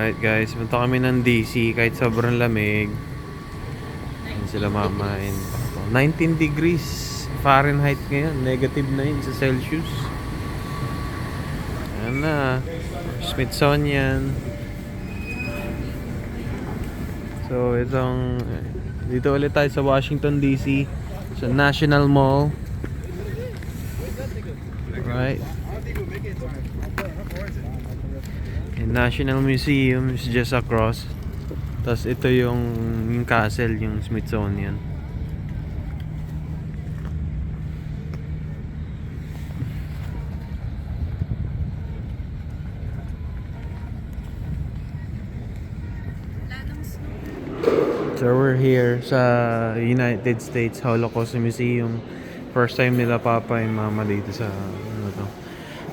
Alright guys, punta kami ng DC kahit sobrang lamig. Yan sila mama in 19 degrees Fahrenheit ngayon, negative 9 sa Celsius. Ayan na, Smithsonian. So dito ulit tayo sa Washington DC, sa National Mall. Right. And National Museum is just across. Tapos ito yung castle, yung Smithsonian. So we're here sa United States Holocaust Museum. First time nila papa and mama dito sa ano to.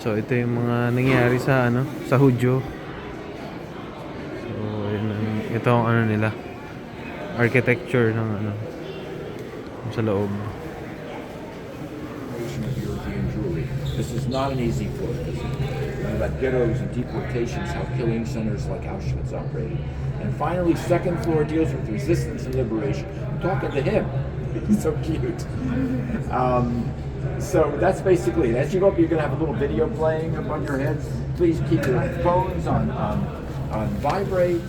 So ito yung mga nangyari sa sa Hudyo. So ito ang nila, architecture ng sa loob. This is not an easy floor visit. About ghettos and deportations, how killing centers like Auschwitz operated. And finally, second floor deals with resistance and liberation. I'm talking to him. He's so cute. So that's basically it. As you go up, you're going to have a little video playing above your heads. Please keep your phones on vibrate.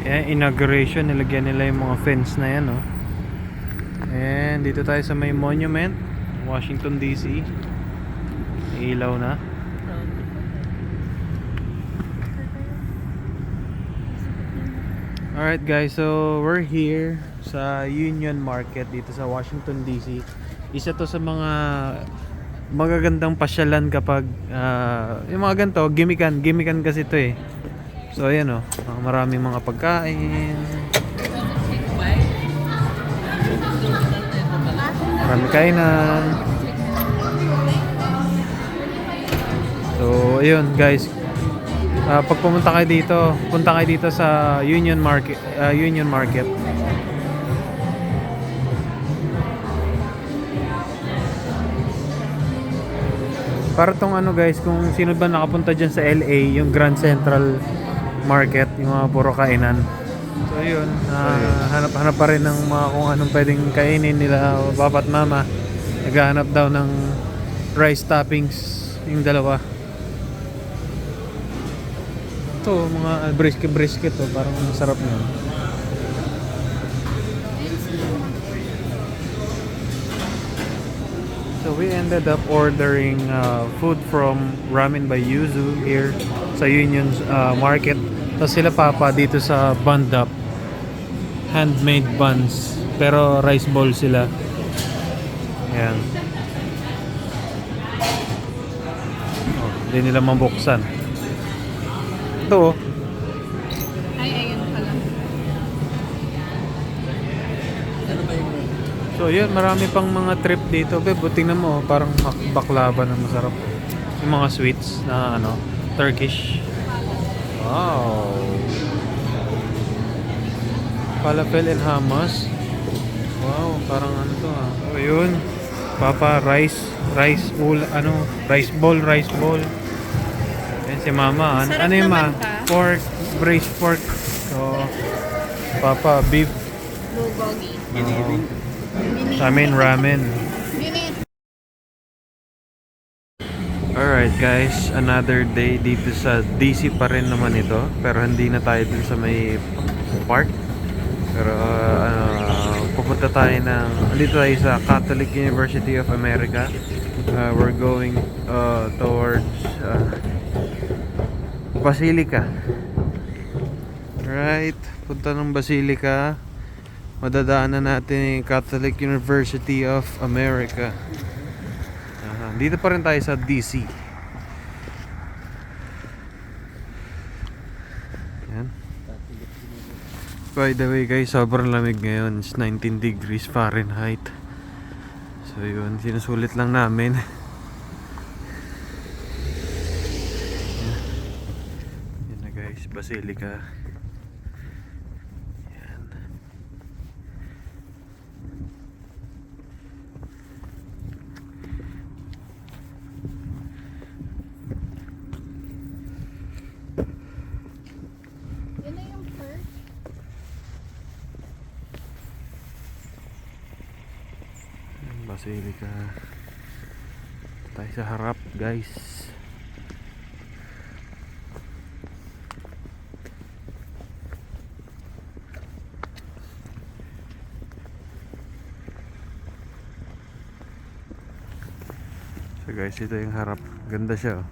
Yeah, inauguration, nilagyan nila yung mga fence na yan, oh. And dito tayo sa may monument, Washington DC. Ilaw na. Alright guys, so we're here sa Union Market dito sa Washington DC. Isa to sa mga magagandang pasyalan kapag yung mga ganito, gimikan kasi to eh. So ayan oh, maraming mga pagkain. Maraming kainan. So ayun guys, pag pumunta kayo dito, punta kayo dito sa Union Market, Para tong guys, kung sino ba nakapunta dyan sa LA, yung Grand Central Market, yung mga puro kainan. So yun, hanap pa rin ng mga kung anong pwedeng kainin nila papa at mama. Naghahanap daw ng rice toppings yung dalawa. Ito, mga brisket to, parang masarap na. So we ended up ordering food from Ramen by Yuzu here sa Union Market. Tapos sila papa dito sa Bun Up, handmade buns, pero rice bowl sila. Ayan. Oh, hindi nila mabuksan. Ito oh. Ay, ayun pala. So yun, marami pang mga trip dito. Bebo, tingnan mo, parang baklava na masarap. Yung mga sweets na Turkish. Wow. Falafel and hummus. Wow, parang to ah. So yun, papa, rice bowl, rice bowl. Yan si mama. Sarap Ano yung ma? naman ta. Pork, braised pork. So, papa, beef. Bulgogi. Sa amin, ramen. Alright guys, another day dito sa DC pa rin naman ito. Pero hindi na tayo dun sa may park. Pero pupunta tayo dito tayo sa Catholic University of America. We're going towards Basilica. Right, punta ng Basilica. Madadaanan natin yung Catholic University of America. Dito pa rin tayo sa DC. Yan. By the way guys, sobrang lamig ngayon. It's 19 degrees Fahrenheit. So yun, sinusulit lang namin. Yan na guys, Basilica. Basilica. Tayo sa harap, guys. So guys, ito yung harap. Ganda siya, oh.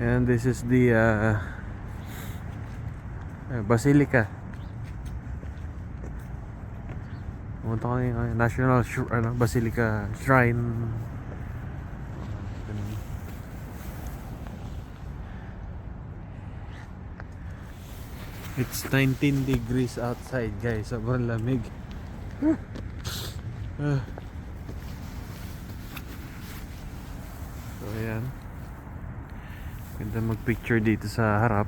And this is the Basilica. Pumunta ko yung National Basilica Shrine. Ganun. It's 19 degrees outside, guys. Sobrang lamig. So ayan, ganda mag-picture dito sa harap.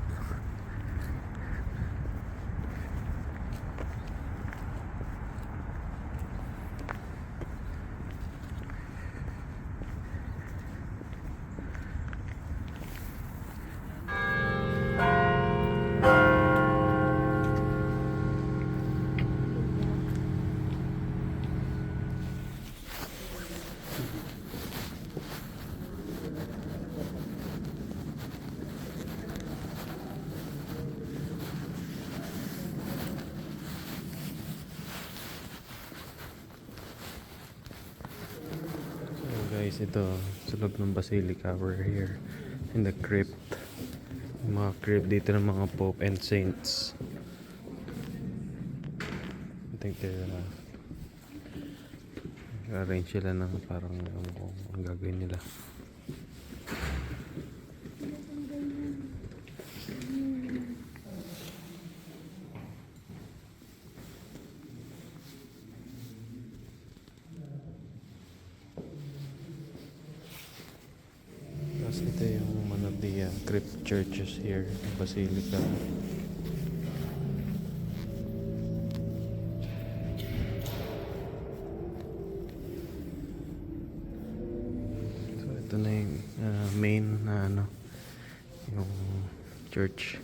Guys, ito sa loob ng Basilica. We're here in the crypt. Yung mga crypt dito ng mga Pope and Saints. I think they're arrange sila ng parang ang gagawin nila. Tapos ito yung one of the crypt churches here in Basilica. So ito na yung main na yung church.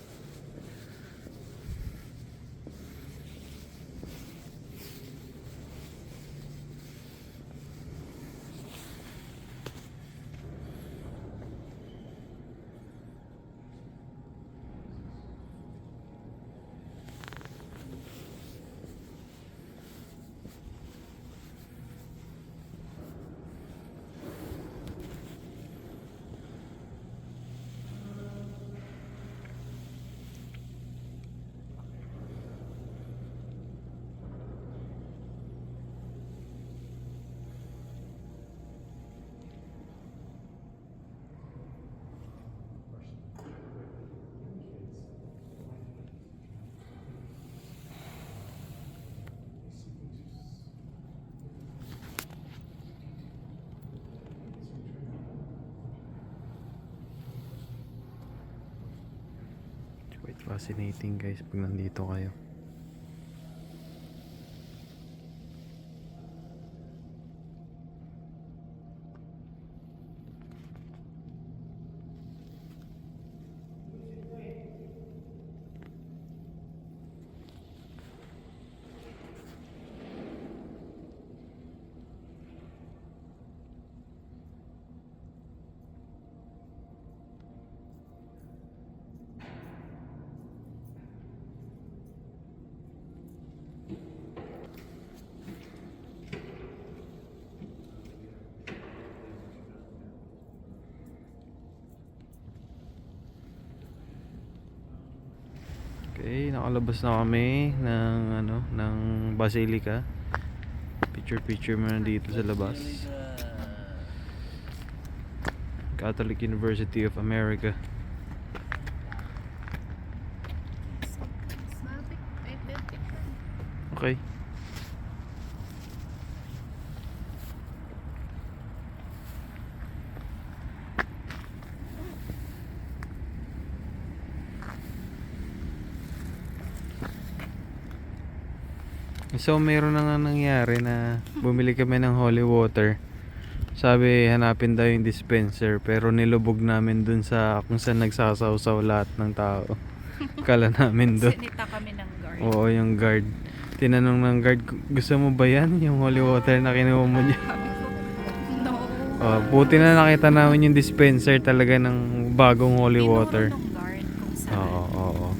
Quite fascinating, guys, pag nandito kayo. Okay, nakalabas na kami ng Basilica. Picture muna dito sa labas. Catholic University of America. Okay. So meron na nga nangyari na bumili kami ng holy water Sabi hanapin daw yung dispenser pero nilubog namin dun sa kung saan nagsasawsaw lahat ng tao. Kala namin dun. Sinita kami ng guard. Oo, yung guard. Tinanong ng guard, gusto mo ba yan? Yung holy water na kinuha mo niya. Sabi ko, no. Buti na nakita namin yung dispenser talaga ng bagong holy water. Tinuro ng guard kung saan. Oo.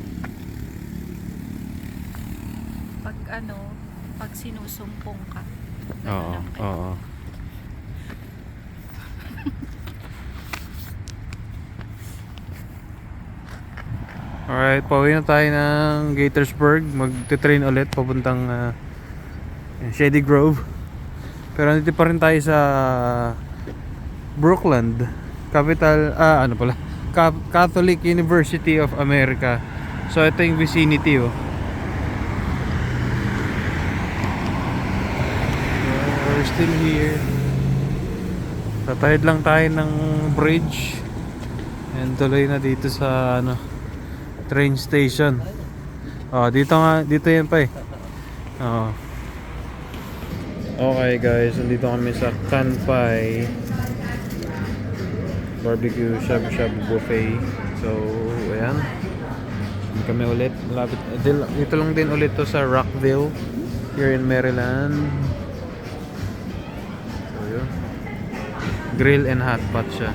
Pag sinusumpong ka. Oo. Alright, pauwi na tayo ng Gaithersburg. Magte-train ulit papuntang Shady Grove. Pero nandito pa rin tayo sa Brookland, capital, Catholic University of America. So ito yung vicinity, oh. So, we're still here. Tatahid lang tayo ng bridge. And tuloy na dito sa train station. Dito yan pa eh. Okay guys, nandito kami sa Kanpai Barbecue Shabu-Shabu Buffet. So, ayan. Kami ulit. Malapit. Dito lang din ulit to sa Rockville here in Maryland. So, yun. Grill and hot pot siya.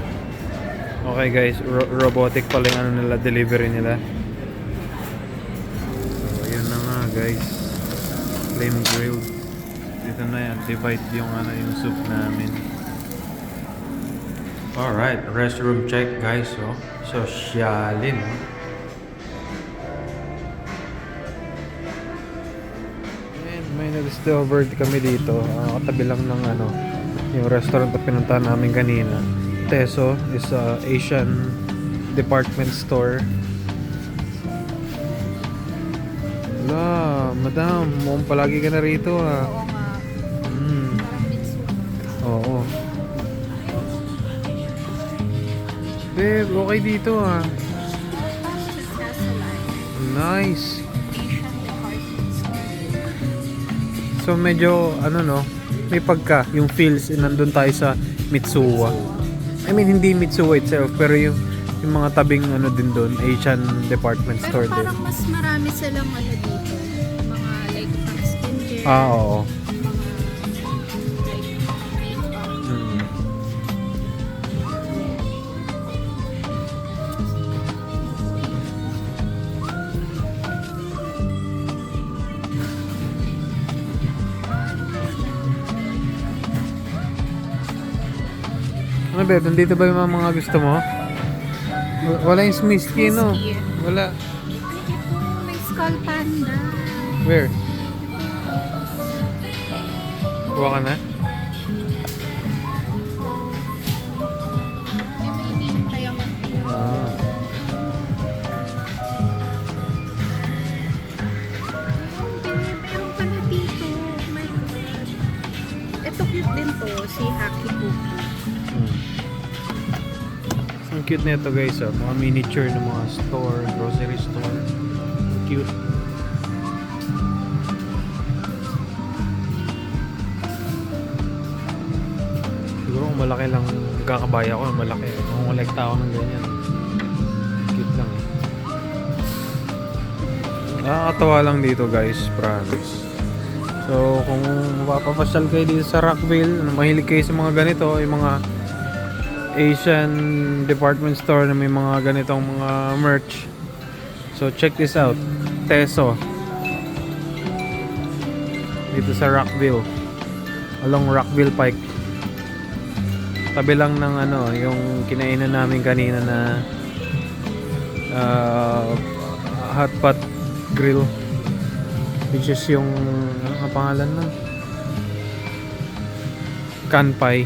Okay guys, robotic pala yung nila, delivery nila. So, yun na nga guys. Flame grill. Dito na yan, divide yung yung soup namin. Alright, restroom check guys. Sosyalin. And may na-discover kami dito. Katabi lang ng yung restaurant na pinuntahan namin kanina. Teso is Asian department store. Wala, madam, mukhang palagi ka na rito ah. Oo nga. Parang bitso. Oo. Babe, okay dito ah. Nice. Asian department store. So medyo may pagka yung feels nandun tayo sa Mitsuwa. I mean hindi Mitsuwa itself pero yung mga tabing din doon, Asian department store Pero din. parang mas marami silang dito. Mga like pang skincare. Oo. Mga like makeup. Mm. Ano ba? Nandito ba yung mga gusto mo? Wala yung Smisky, no? Smisky. Wala. Ay, ito, may skull panda. Where? Kuha ka na? Yung may hinihintay ako. Ah. Meron pala dito. Oh my God. Ito cute din to, si Haki Cookie. Ang cute nito guys, mga miniature ng mga store, grocery store. Cute. Siguro kung malaki lang, kakabaya ko, malaki. Kung kolekta ako ng ganyan. Cute lang eh. Nakakatawa lang dito guys, promise. So kung mapapasyal kayo dito sa Rockville, mahilig kayo sa mga ganito, yung mga Asian department store na may mga ganitong mga merch. So check this out. Teso. Dito sa Rockville. Along Rockville Pike. Tabi lang ng yung kinainan namin kanina na hot pot grill. Which is yung ang pangalan nun? Kanpai.